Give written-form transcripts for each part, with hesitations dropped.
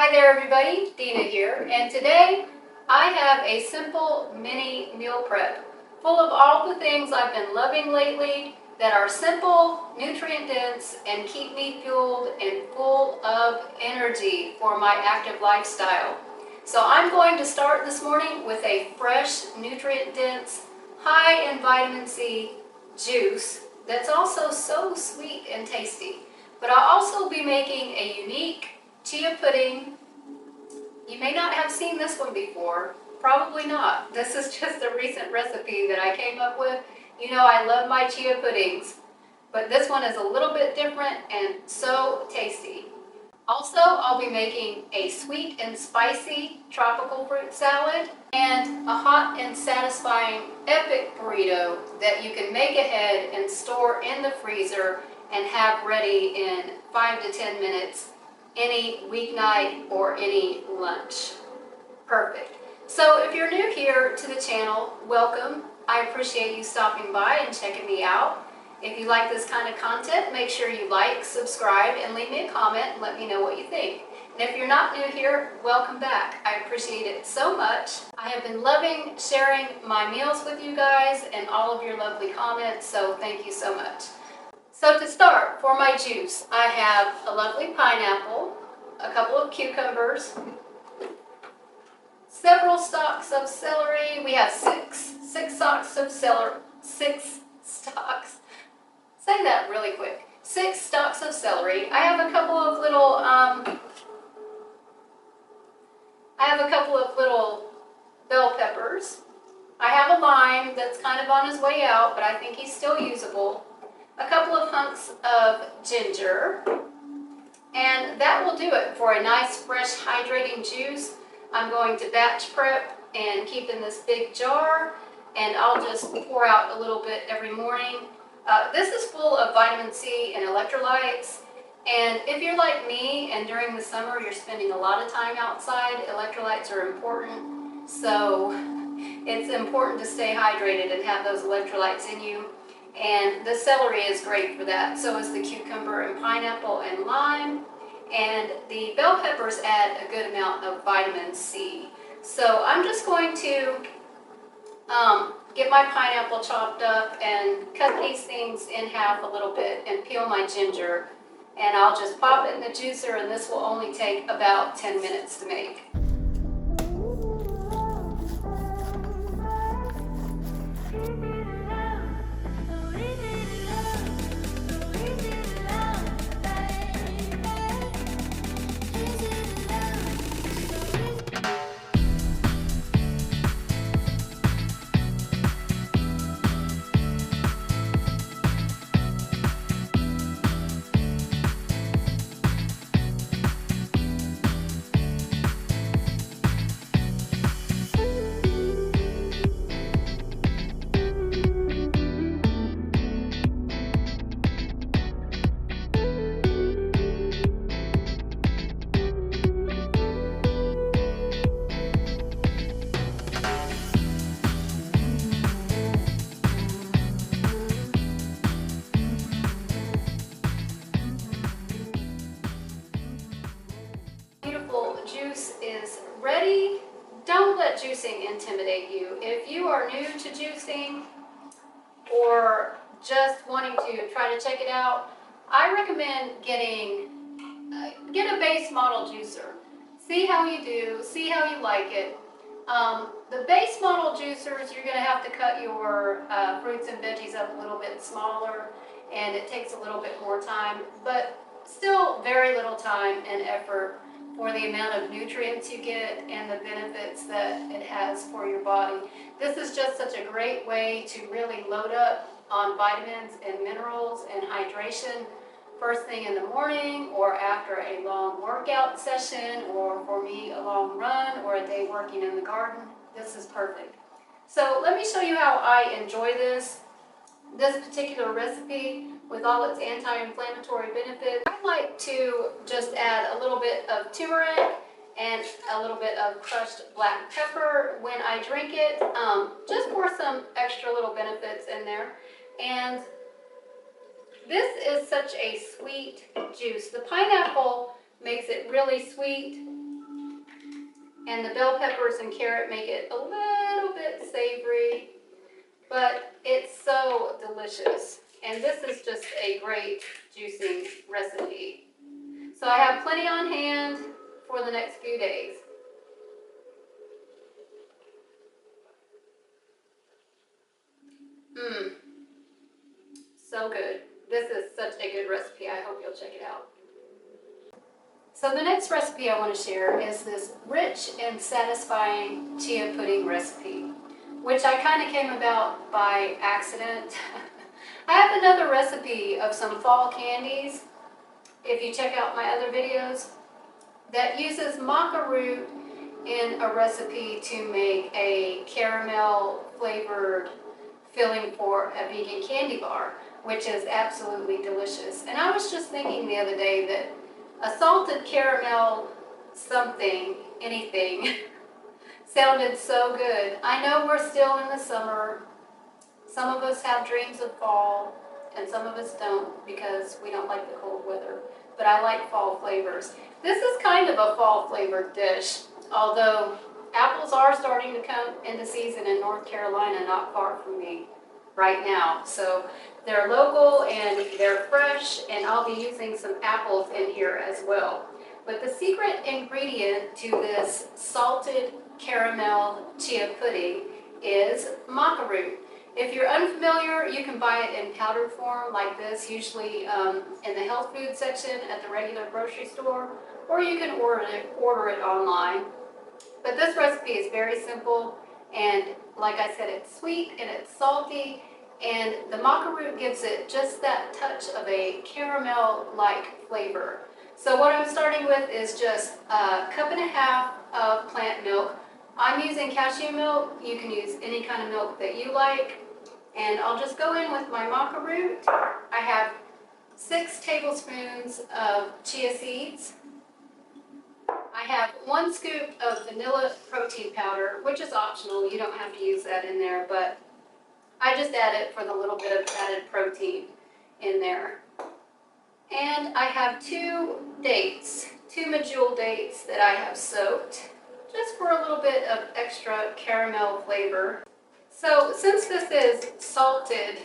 Hi there everybody, Dina here, and today I have a simple mini meal prep full of all the things I've been loving lately that are simple, nutrient dense, and keep me fueled and full of energy for my active lifestyle. So I'm going to start this morning with a fresh, nutrient dense, high in vitamin C juice that's also so sweet and tasty. But I'll also be making a unique chia pudding. You may not have seen this one before, probably not. This is just a recent recipe that I came up with. You know I love my chia puddings, but this one is a little bit different and so tasty. Also, I'll be making a sweet and spicy tropical fruit salad and a hot and satisfying epic burrito that you can make ahead and store in the freezer and have ready in 5 to 10 minutes any weeknight or any lunch. Perfect. So if you're new here to the channel, welcome. I appreciate you stopping by and checking me out. If you like this kind of content, make sure you like, subscribe, and leave me a comment and let me know what you think. And if you're not new here, welcome back. I appreciate it so much. I have been loving sharing my meals with you guys and all of your lovely comments, so thank you so much. So to start, for my juice, I have a lovely pineapple, a couple of cucumbers, several stalks of celery. We have six stalks of celery, 6 stalks. Say that really quick. 6 stalks of celery. I have a couple of little bell peppers. I have a lime that's kind of on his way out, but I think he's still usable. A couple of hunks of ginger, and that will do it for a nice, fresh, hydrating juice. I'm going to batch prep and keep in this big jar, and I'll just pour out a little bit every morning. This is full of vitamin C and electrolytes, and if you're like me and during the summer you're spending a lot of time outside, electrolytes are important, so it's important to stay hydrated and have those electrolytes in you. And the celery is great for that. So is the cucumber and pineapple and lime. And the bell peppers add a good amount of vitamin C. So I'm just going to get my pineapple chopped up and cut these things in half a little bit and peel my ginger. And I'll just pop it in the juicer, and this will only take about 10 minutes to make. Juice is ready. Don't let juicing intimidate you. If you are new to juicing or just wanting to try to check it out, I recommend get a base model juicer. See how you do, see how you like it. The base model juicers, you're going to have to cut your fruits and veggies up a little bit smaller, and it takes a little bit more time, but still very little time and effort for the amount of nutrients you get and the benefits that it has for your body. This is just such a great way to really load up on vitamins and minerals and hydration first thing in the morning or after a long workout session, or for me a long run or a day working in the garden. This is perfect. So let me show you how I enjoy this particular recipe with all its anti-inflammatory benefits. I like to just add a little bit of turmeric and a little bit of crushed black pepper when I drink it, just for some extra little benefits in there. And this is such a sweet juice. The pineapple makes it really sweet, And the bell peppers and carrot make it a little bit savory, but it's so delicious. And this is just a great juicing recipe. So I have plenty on hand for the next few days. So good. This is such a good recipe. I hope you'll check it out. So the next recipe I want to share is this rich and satisfying chia pudding recipe, which I kind of came about by accident. I have another recipe of some fall candies, if you check out my other videos, that uses maca root in a recipe to make a caramel flavored filling for a vegan candy bar, which is absolutely delicious. And I was just thinking the other day that a salted caramel something, anything, sounded so good. I know we're still in the summer. Some of us have dreams of fall, and some of us don't because we don't like the cold weather. But I like fall flavors. This is kind of a fall flavored dish, although apples are starting to come into season in North Carolina, not far from me right now. So they're local and they're fresh, and I'll be using some apples in here as well. But the secret ingredient to this salted caramel chia pudding is maca root. If you're unfamiliar, you can buy it in powdered form like this, usually in the health food section at the regular grocery store, or you can order it online. But this recipe is very simple, and like I said, it's sweet and it's salty, and the maca root gives it just that touch of a caramel-like flavor. So what I'm starting with is just a cup and a half of plant milk. I'm using cashew milk. You can use any kind of milk that you like. And I'll just go in with my maca root. I have 6 tablespoons of chia seeds. I have 1 scoop of vanilla protein powder, which is optional. You don't have to use that in there, but I just add it for the little bit of added protein in there. And I have 2 dates, 2 medjool dates that I have soaked, just for a little bit of extra caramel flavor. So since this is salted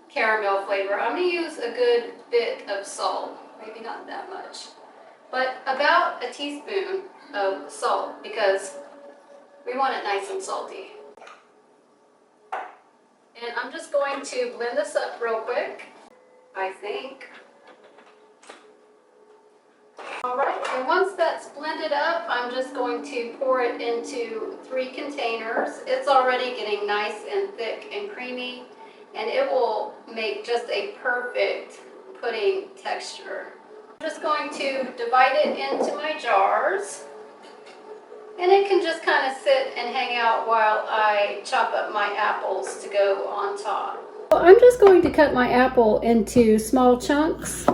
caramel flavor, I'm going to use a good bit of salt, maybe not that much, but about a teaspoon of salt because we want it nice and salty. And I'm just going to blend this up real quick, I think. Alright, and once that's blended up, I'm just going to pour it into 3 containers. It's already getting nice and thick and creamy, and it will make just a perfect pudding texture. I'm just going to divide it into my jars, and it can just kind of sit and hang out while I chop up my apples to go on top. So I'm just going to cut my apple into small chunks.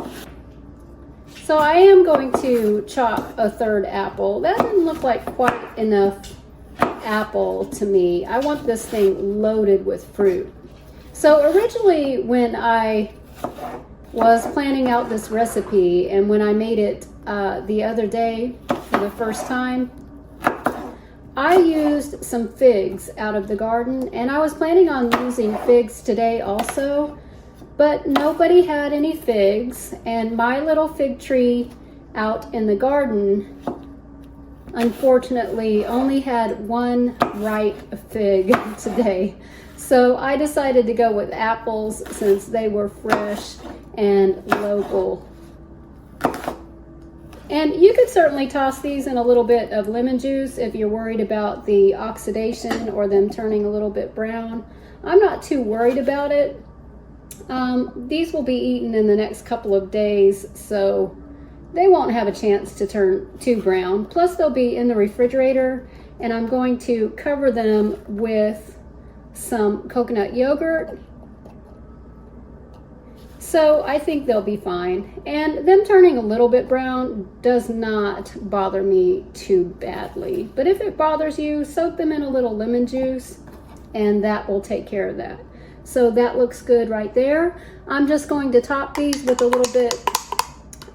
So I am going to chop a 3rd apple. That didn't look like quite enough apple to me. I want this thing loaded with fruit. So originally when I was planning out this recipe and when I made it the other day for the first time, I used some figs out of the garden, and I was planning on using figs today also. But nobody had any figs, and my little fig tree out in the garden unfortunately only had 1 ripe fig today. So I decided to go with apples since they were fresh and local. And you could certainly toss these in a little bit of lemon juice if you're worried about the oxidation or them turning a little bit brown. I'm not too worried about it. These will be eaten in the next couple of days, so they won't have a chance to turn too brown. Plus they'll be in the refrigerator, and I'm going to cover them with some coconut yogurt. So I think they'll be fine. And them turning a little bit brown does not bother me too badly. But if it bothers you, soak them in a little lemon juice, and that will take care of that. So that looks good right there. I'm just going to top these with a little bit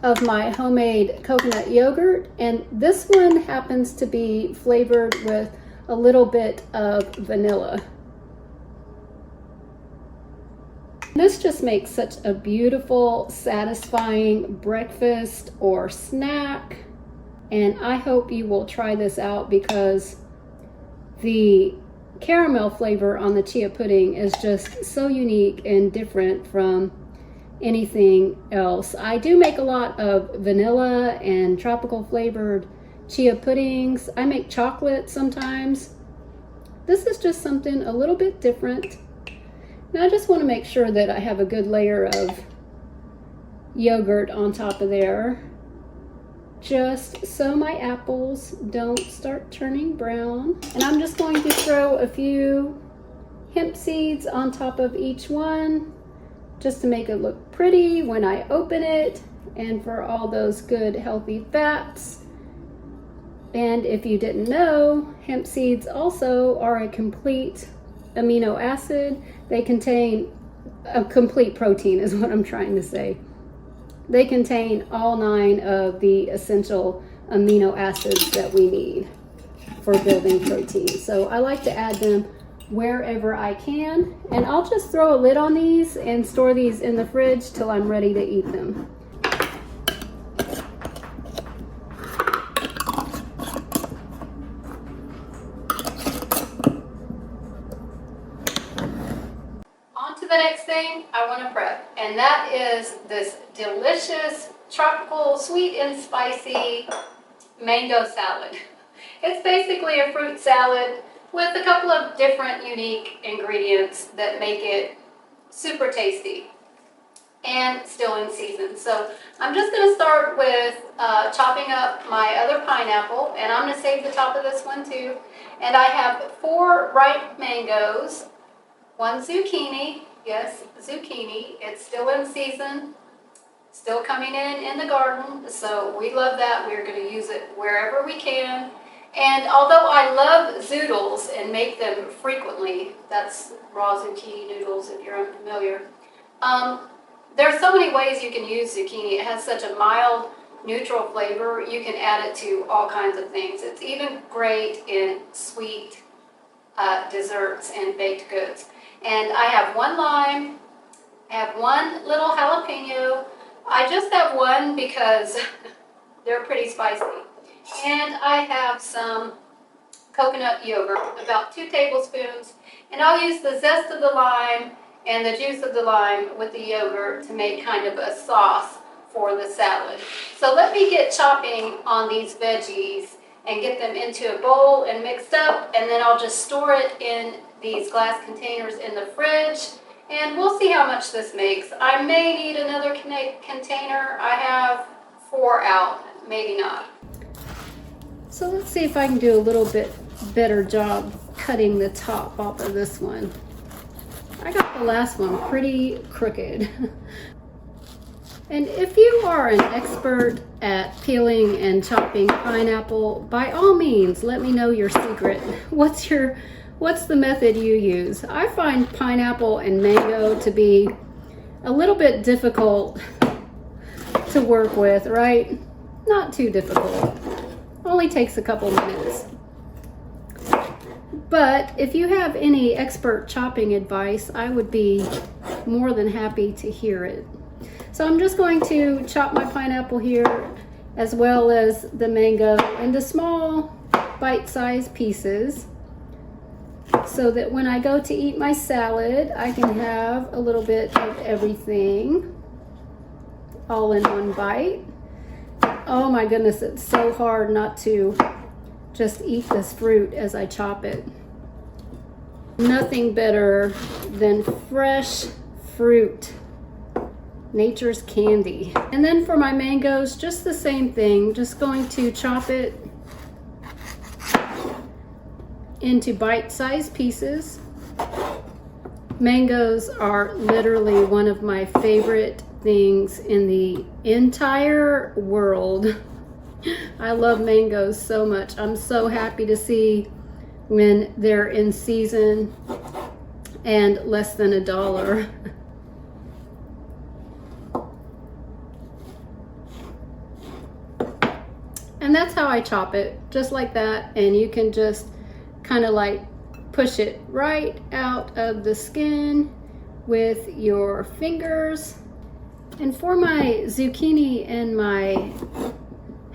of my homemade coconut yogurt, and this one happens to be flavored with a little bit of vanilla. This just makes such a beautiful, satisfying breakfast or snack, and I hope you will try this out because the caramel flavor on the chia pudding is just so unique and different from anything else. I do make a lot of vanilla and tropical flavored chia puddings. I make chocolate sometimes. This is just something a little bit different. Now I just want to make sure that I have a good layer of yogurt on top of there, just so my apples don't start turning brown. And I'm just going to throw a few hemp seeds on top of each one just to make it look pretty when I open it, and for all those good healthy fats. And if you didn't know, hemp seeds also are a complete amino acid. They contain a complete protein is what I'm trying to say. They contain all 9 of the essential amino acids that we need for building protein. So I like to add them wherever I can, and I'll just throw a lid on these and store these in the fridge till I'm ready to eat them. The next thing I want to prep, and that is this delicious tropical sweet and spicy mango salad. It's basically a fruit salad with a couple of different unique ingredients that make it super tasty and still in season. So I'm just going to start with chopping up my other pineapple, and I'm going to save the top of this one too. And I have 4 ripe mangoes, 1 zucchini. Yes, zucchini. It's still in season, still coming in the garden, so we love that. We're going to use it wherever we can. And although I love zoodles and make them frequently, that's raw zucchini noodles if you're unfamiliar, there's so many ways you can use zucchini. It has such a mild, neutral flavor. You can add it to all kinds of things. It's even great in sweet desserts and baked goods. And I have 1 lime, I have 1 little jalapeno. I just have 1 because they're pretty spicy. And I have some coconut yogurt, about 2 tablespoons. And I'll use the zest of the lime and the juice of the lime with the yogurt to make kind of a sauce for the salad. So let me get chopping on these veggies and get them into a bowl and mixed up, and then I'll just store it in these glass containers in the fridge, and we'll see how much this makes. I may need another container. I have 4 out, maybe not. So let's see if I can do a little bit better job cutting the top off of this one. I got the last one pretty crooked. And if you are an expert at peeling and chopping pineapple, by all means, let me know your secret. What's the method you use? I find pineapple and mango to be a little bit difficult to work with, right? Not too difficult. Only takes a couple minutes. But if you have any expert chopping advice, I would be more than happy to hear it. So I'm just going to chop my pineapple here as well as the mango into small bite-sized pieces so that when I go to eat my salad, I can have a little bit of everything all in one bite. Oh my goodness, it's so hard not to just eat this fruit as I chop it. Nothing better than fresh fruit. Nature's candy. And then for my mangoes, just the same thing. Just going to chop it into bite-sized pieces. Mangoes are literally one of my favorite things in the entire world. I love mangoes so much. I'm so happy to see when they're in season and less than $1. how I chop it, just like that. And you can just kind of like push it right out of the skin with your fingers. And for my zucchini and my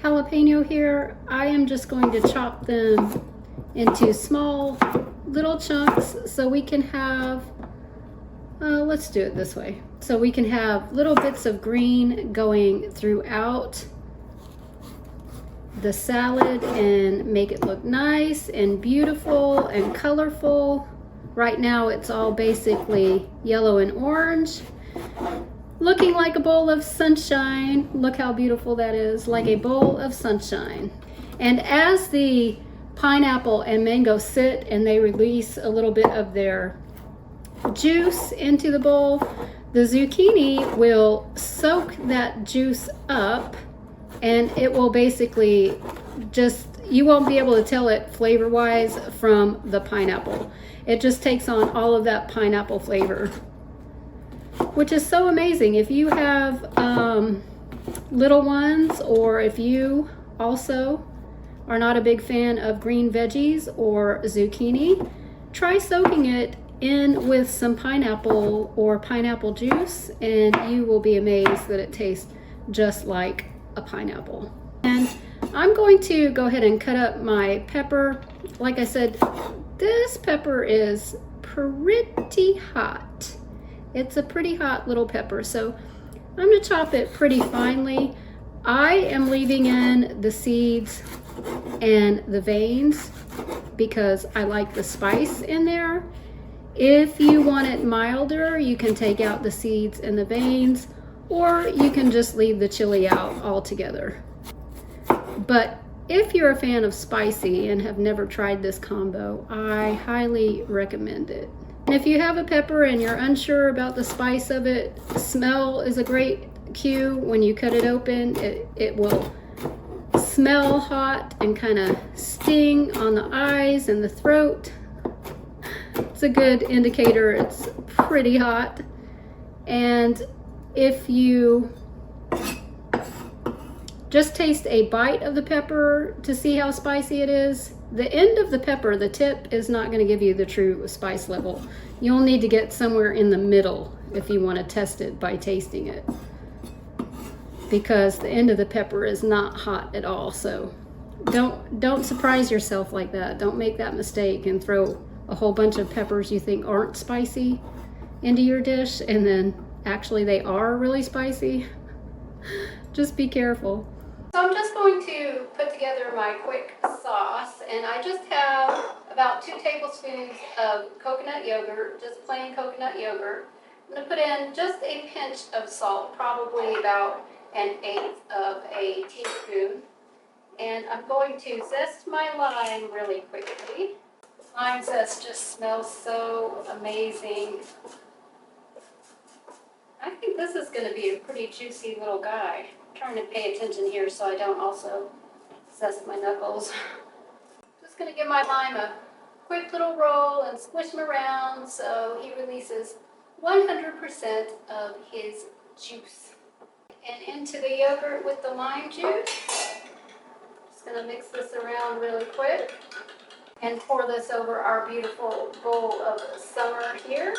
jalapeno here, I am just going to chop them into small little chunks so we can have, let's do it this way. So we can have little bits of green going throughout the salad and make it look nice and beautiful and colorful. Right now it's all basically yellow and orange, looking like a bowl of sunshine. Look how beautiful that is, like a bowl of sunshine. And as the pineapple and mango sit and they release a little bit of their juice into the bowl, the zucchini will soak that juice up, and it will basically just, you won't be able to tell it flavor wise from the pineapple. It just takes on all of that pineapple flavor, which is so amazing. If you have little ones, or if you also are not a big fan of green veggies or zucchini, try soaking it in with some pineapple or pineapple juice, and you will be amazed that it tastes just like a pineapple. And I'm going to go ahead and cut up my pepper. Like I said, this pepper is pretty hot. It's a pretty hot little pepper, so I'm going to chop it pretty finely. I am leaving in the seeds and the veins because I like the spice in there. If you want it milder, you can take out the seeds and the veins, or you can just leave the chili out altogether. But if you're a fan of spicy and have never tried this combo, I highly recommend it. And if you have a pepper and you're unsure about the spice of it, smell is a great cue. When you cut it open, it will smell hot and kind of sting on the eyes and the throat. It's a good indicator it's pretty hot. And if you just taste a bite of the pepper to see how spicy it is, the end of the pepper, the tip, is not going to give you the true spice level. You'll need to get somewhere in the middle if you want to test it by tasting it, because the end of the pepper is not hot at all. So don't surprise yourself like that. Don't make that mistake and throw a whole bunch of peppers you think aren't spicy into your dish, and then actually they are really spicy. Just be careful. So I'm just going to put together my quick sauce, and I just have about 2 tablespoons of coconut yogurt, just plain coconut yogurt. I'm going to put in just a pinch of salt, probably about 1/8 of a teaspoon. And I'm going to zest my lime really quickly. Lime zest just smells so amazing. I think this is going to be a pretty juicy little guy. I'm trying to pay attention here so I don't also zest my knuckles. Just going to give my lime a quick little roll and squish him around so he releases 100% of his juice. And into the yogurt with the lime juice. Just going to mix this around really quick and pour this over our beautiful bowl of summer here.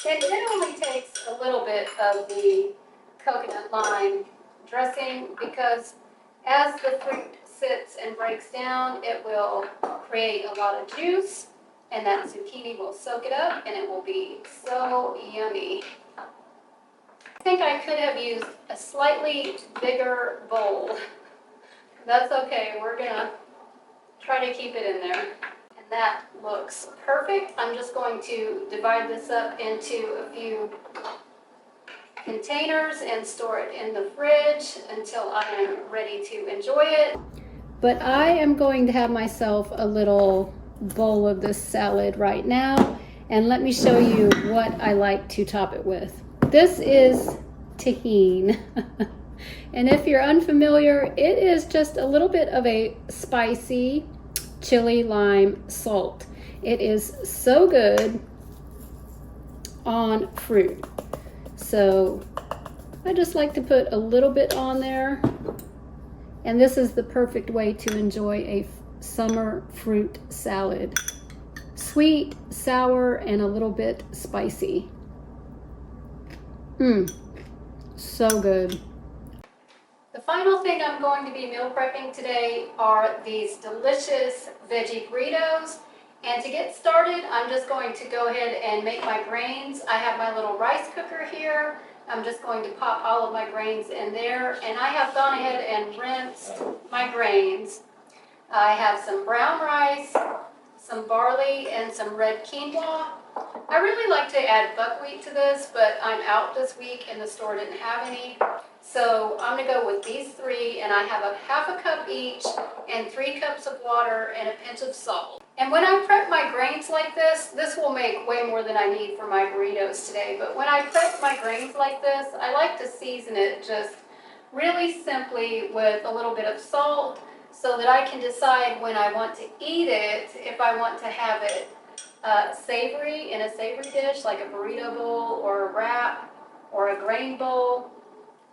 And it only takes a little bit of the coconut lime dressing, because as the fruit sits and breaks down, it will create a lot of juice, and that zucchini will soak it up, and it will be so yummy. I think I could have used a slightly bigger bowl. That's okay, we're gonna try to keep it in there. And that looks perfect. I'm just going to divide this up into a few containers and store it in the fridge until I am ready to enjoy it. But I am going to have myself a little bowl of this salad right now, and let me show you what I like to top it with. This is tahini. And if you're unfamiliar, it is just a little bit of a spicy chili lime salt. It is so good on fruit. So I just like to put a little bit on there. And this is the perfect way to enjoy a summer fruit salad. Sweet, sour, and a little bit spicy. So good. The final thing I'm going to be meal prepping today are these delicious veggie burritos. And to get started, I'm just going to go ahead and make my grains. I have my little rice cooker here. I'm just going to pop all of my grains in there. And I have gone ahead and rinsed my grains. I have some brown rice, some barley, and some red quinoa. I really like to add buckwheat to this, but I'm out this week and the store didn't have any. So I'm going to go with these three, and I have a half a cup each and 3 cups of water and a pinch of salt. And when I prep my grains like this will make way more than I need for my burritos today. But when I prep my grains like this, I like to season it just really simply with a little bit of salt so that I can decide when I want to eat it, if I want to have it savory in a savory dish like a burrito bowl or a wrap or a grain bowl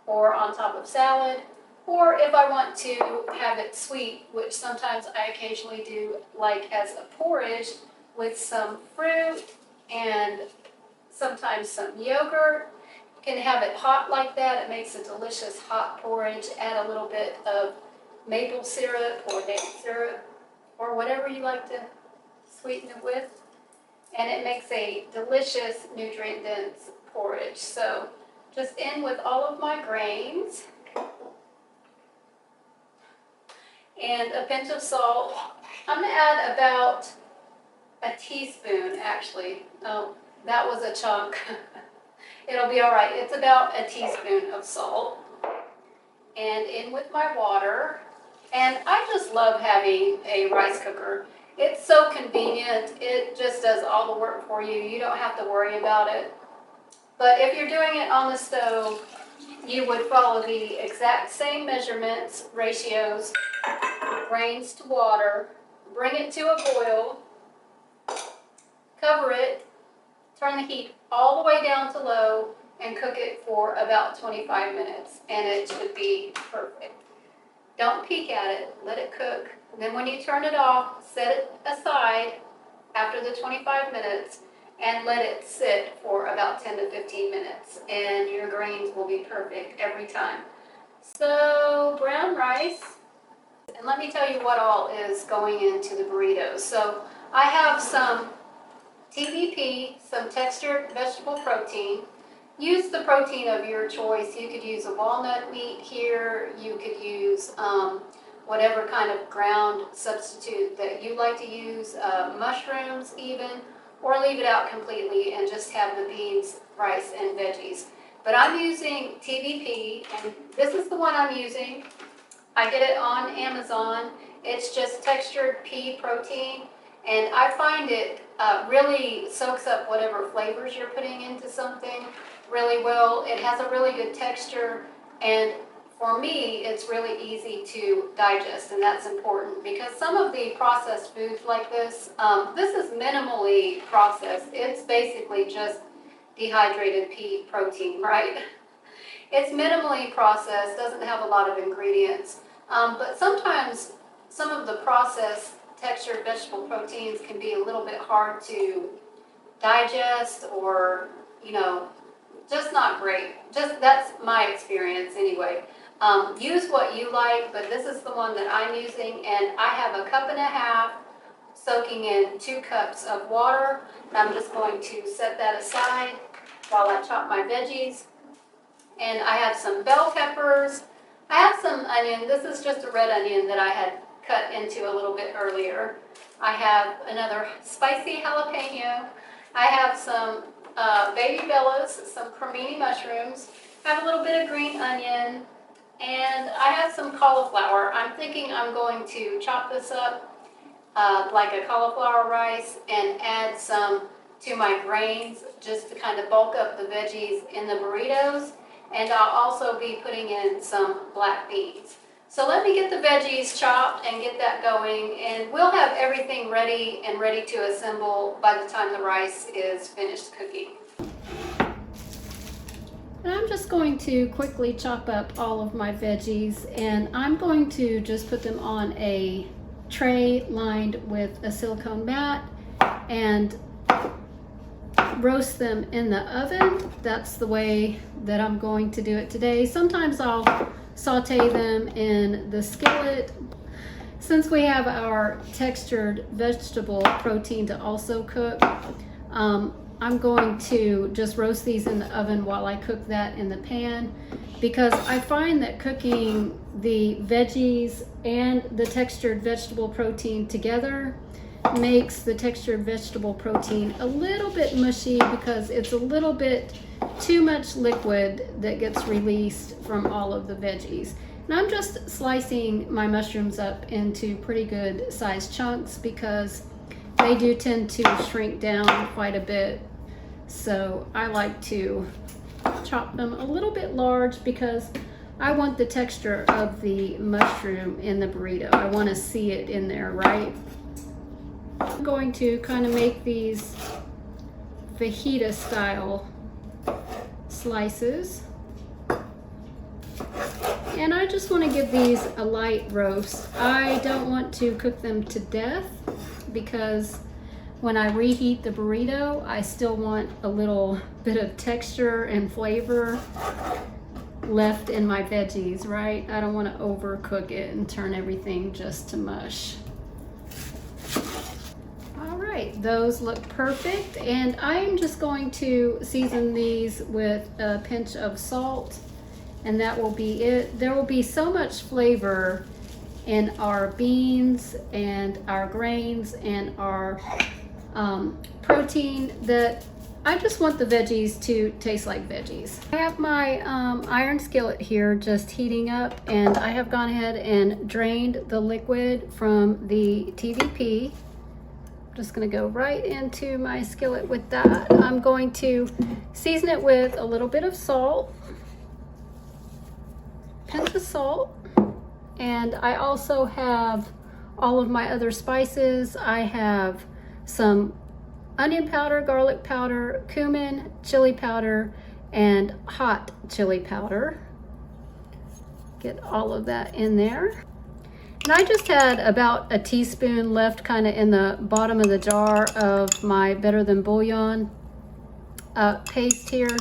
or on top of salad, or if I want to have it sweet, which sometimes I occasionally do, like as a porridge with some fruit and sometimes some yogurt. You can have it hot like that. It makes a delicious hot porridge. Add a little bit of maple syrup or date syrup or whatever you like to sweeten it with. And it makes a delicious nutrient-dense porridge. So just in with all of my grains and a pinch of salt. I'm going to add about a teaspoon, actually. Oh, that was a chunk. It'll be all right. It's about a teaspoon of salt. And in with my water. And I just love having a rice cooker. It's so convenient. It just does all the work for you. You don't have to worry about it. But if you're doing it on the stove, you would follow the exact same measurements, ratios, grains to water, bring it to a boil, cover it, turn the heat all the way down to low, and cook it for about 25 minutes, and it should be perfect. Don't peek at it, let it cook. And then when you turn it off, set it aside after the 25 minutes and let it sit for about 10 to 15 minutes, and your grains will be perfect every time. So brown rice, and let me tell you what all is going into the burritos. So I have some TVP, some textured vegetable protein. Use the protein of your choice. You could use a walnut meat here. You could use whatever kind of ground substitute that you like to use, mushrooms even, or leave it out completely and just have the beans, rice, and veggies. But I'm using TVP, and this is the one I'm using. I get it on Amazon. It's just textured pea protein, and I find it really soaks up whatever flavors you're putting into something really well. It has a really good texture, and for me, it's really easy to digest, and that's important because some of the processed foods like this is minimally processed. It's basically just dehydrated pea protein, right? It's minimally processed, doesn't have a lot of ingredients, but sometimes some of the processed textured vegetable proteins can be a little bit hard to digest, or, just not great. Just that's my experience anyway. Use what you like, but this is the one that I'm using, and I have a cup and a half soaking in 2 cups of water. I'm just going to set that aside while I chop my veggies. And I have some bell peppers. I have some onion. This is just a red onion that I had cut into a little bit earlier. I have another spicy jalapeno. I have some baby bellas, some cremini mushrooms. I have a little bit of green onion, and I have some cauliflower. I'm thinking I'm going to chop this up like a cauliflower rice and add some to my grains just to kind of bulk up the veggies in the burritos. And I'll also be putting in some black beans. So let me get the veggies chopped and get that going, and we'll have everything ready and ready to assemble by the time the rice is finished cooking. And I'm just going to quickly chop up all of my veggies, and I'm going to just put them on a tray lined with a silicone mat and roast them in the oven. That's the way that I'm going to do it today. Sometimes I'll saute them in the skillet. Since we have our textured vegetable protein to also cook, I'm going to just roast these in the oven while I cook that in the pan, because I find that cooking the veggies and the textured vegetable protein together makes the textured vegetable protein a little bit mushy, because it's a little bit too much liquid that gets released from all of the veggies. And I'm just slicing my mushrooms up into pretty good sized chunks, because they do tend to shrink down quite a bit. So I like to chop them a little bit large, because I want the texture of the mushroom in the burrito. I want to see it in there, right? I'm going to kind of make these fajita style slices. And I just want to give these a light roast. I don't want to cook them to death, because when I reheat the burrito, I still want a little bit of texture and flavor left in my veggies, right? I don't want to overcook it and turn everything just to mush. All right, those look perfect, and I'm just going to season these with a pinch of salt, and that will be it. There will be so much flavor in our beans and our grains and our protein that I just want the veggies to taste like veggies. I have my iron skillet here just heating up, and I have gone ahead and drained the liquid from the TVP. I'm just going to go right into my skillet with that. I'm going to season it with a little bit of salt, pinch of salt, and I also have all of my other spices. I have some onion powder, garlic powder, cumin, chili powder, and hot chili powder. Get all of that in there. And I just had about a teaspoon left kind of in the bottom of the jar of my Better Than Bouillon paste here.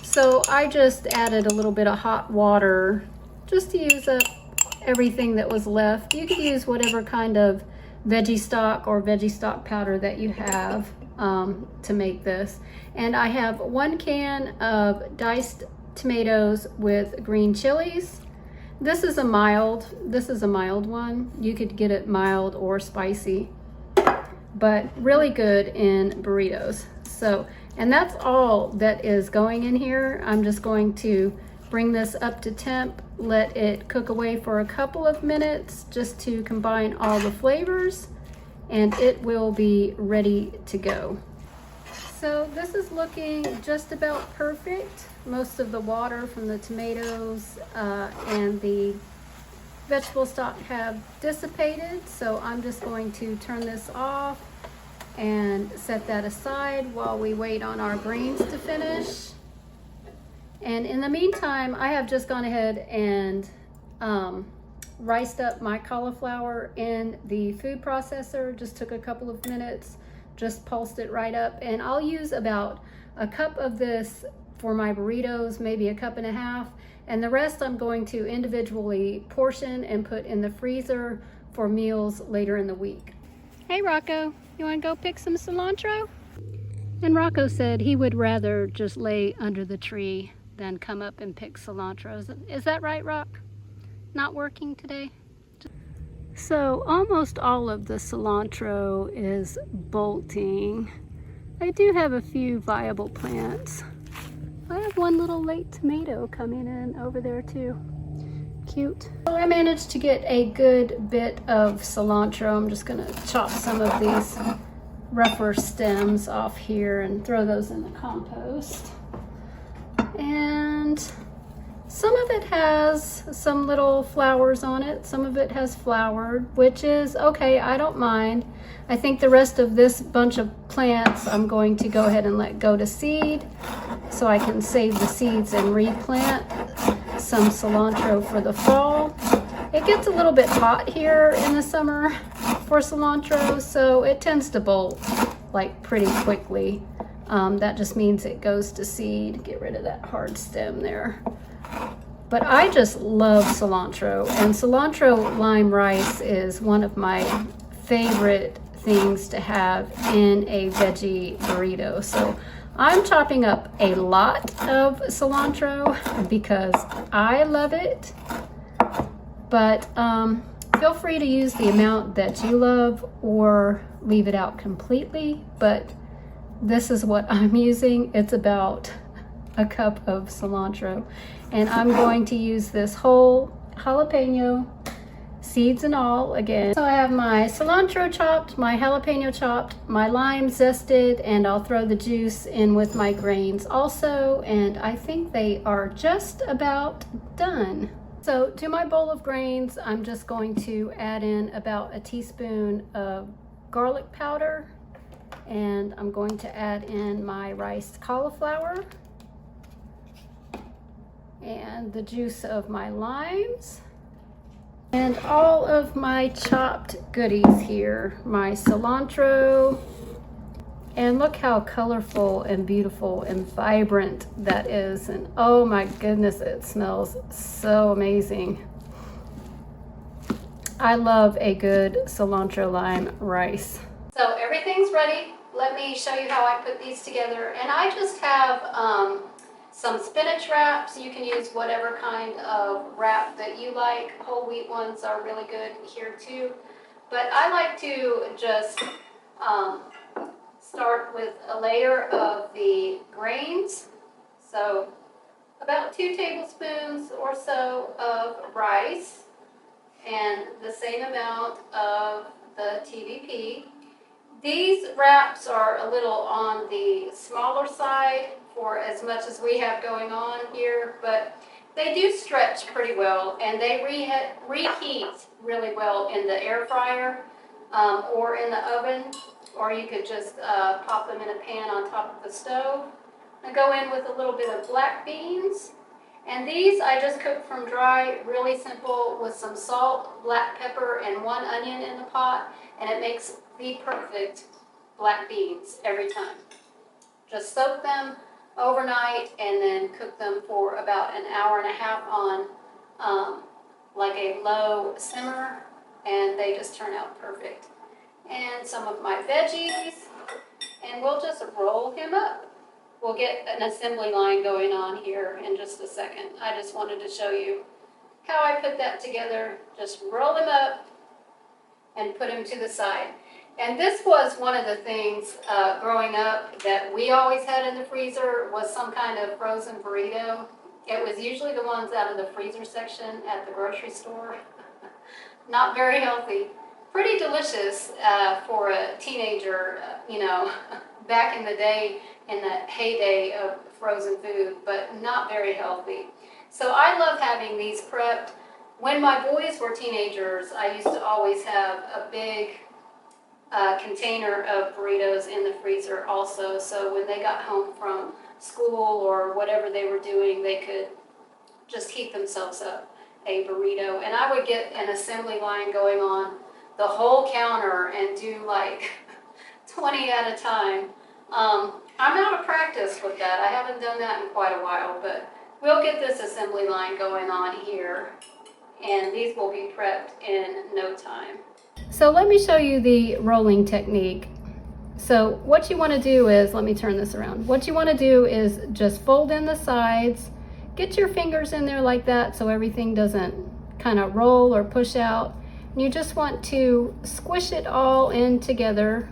So I just added a little bit of hot water just to use up everything that was left. You could use whatever kind of veggie stock or veggie stock powder that you have to make this. And I have 1 can of diced tomatoes with green chilies. This is a mild one. You could get it mild or spicy, but really good in burritos. So, and that's all that is going in here. I'm just going to bring this up to temp, let it cook away for a couple of minutes just to combine all the flavors, and it will be ready to go. So this is looking just about perfect. Most of the water from the tomatoes and the vegetable stock have dissipated, so I'm just going to turn this off and set that aside while we wait on our greens to finish. And in the meantime, I have just gone ahead and riced up my cauliflower in the food processor. Just took a couple of minutes, just pulsed it right up, and I'll use about a cup of this for my burritos, maybe a cup and a half, and the rest I'm going to individually portion and put in the freezer for meals later in the week. Hey Rocco, you want to go pick some cilantro? And Rocco said he would rather just lay under the tree than come up and pick cilantro. Is that right, Rock? Not working today? So almost all of the cilantro is bolting. I do have a few viable plants. I have one little late tomato coming in over there too. Cute. So I managed to get a good bit of cilantro. I'm just gonna chop some of these rougher stems off here and throw those in the compost. And Some of it has some little flowers on it, some of it has flowered, which is okay, I don't mind. I think the rest of this bunch of plants I'm going to go ahead and let go to seed so I can save the seeds and replant some cilantro for the fall. It gets a little bit hot here in the summer for cilantro, so it tends to bolt like pretty quickly. That just means it goes to seed. Get rid of that hard stem there. But I just love cilantro, and cilantro lime rice is one of my favorite things to have in a veggie burrito. So I'm chopping up a lot of cilantro because I love it, but feel free to use the amount that you love or leave it out completely, but this is what I'm using. It's about a cup of cilantro, and I'm going to use this whole jalapeno, seeds and all, again. So I have my cilantro chopped, my jalapeno chopped, my lime zested, and I'll throw the juice in with my grains also, and I think they are just about done. So to my bowl of grains, I'm just going to add in about a teaspoon of garlic powder, and I'm going to add in my riced cauliflower and the juice of my limes and all of my chopped goodies here, my cilantro, and look how colorful and beautiful and vibrant that is, and oh my goodness, it smells so amazing. I love a good cilantro lime rice. So everything's ready. Let me show you how I put these together, and I just have some spinach wraps. You can use whatever kind of wrap that you like. Whole wheat ones are really good here too. But I like to just start with a layer of the grains. So about 2 tablespoons or so of rice and the same amount of the TVP. These wraps are a little on the smaller side for as much as we have going on here, but they do stretch pretty well, and they reheat really well in the air fryer or in the oven, or you could just pop them in a pan on top of the stove. I go in with a little bit of black beans, and these I just cook from dry, really simple, with some salt, black pepper, and 1 onion in the pot, and it makes the perfect black beans every time. Just soak them overnight and then cook them for about an hour and a half on like a low simmer, and they just turn out perfect. And some of my veggies, and we'll just roll him up. We'll get an assembly line going on here in just a second. I just wanted to show you how I put that together. Just roll him up and put him to the side. And this was one of the things growing up that we always had in the freezer, was some kind of frozen burrito. It was usually the ones out of the freezer section at the grocery store. Not very healthy. Pretty delicious for a teenager, you know, back in the day, in the heyday of frozen food, but not very healthy. So I love having these prepped. When my boys were teenagers, I used to always have a big container of burritos in the freezer also, so when they got home from school or whatever they were doing, they could just heat themselves up a burrito. And I would get an assembly line going on the whole counter and do like 20 at a time. I'm out of practice with that. I haven't done that in quite a while, but we'll get this assembly line going on here, and these will be prepped in no time. So let me show you the rolling technique. So what you want to do is, let me turn this around. What you want to do is just fold in the sides, get your fingers in there like that so everything doesn't kind of roll or push out. And you just want to squish it all in together.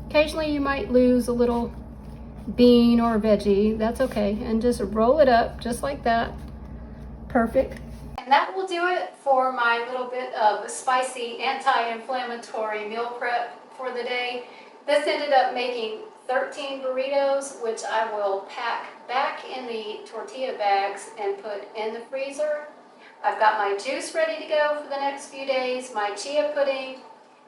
Occasionally you might lose a little bean or veggie, that's okay. And just roll it up just like that. Perfect. And that will do it for my little bit of spicy anti-inflammatory meal prep for the day. This ended up making 13 burritos, which I will pack back in the tortilla bags and put in the freezer. I've got my juice ready to go for the next few days, my chia pudding.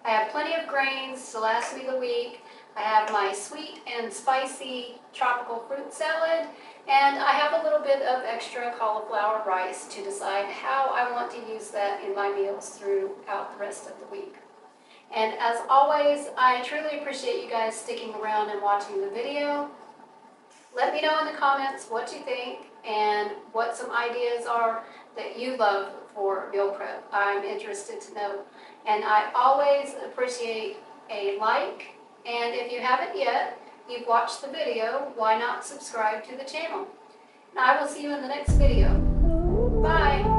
I have plenty of grains to last me the week. I have my sweet and spicy tropical fruit salad, and I have a little bit of extra cauliflower rice to decide how I want to use that in my meals throughout the rest of the week. And as always, I truly appreciate you guys sticking around and watching the video. Let me know in the comments what you think and what some ideas are that you love for meal prep. I'm interested to know. And I always appreciate a like. And if you haven't yet, you've watched the video, why not subscribe to the channel? And I will see you in the next video. Bye!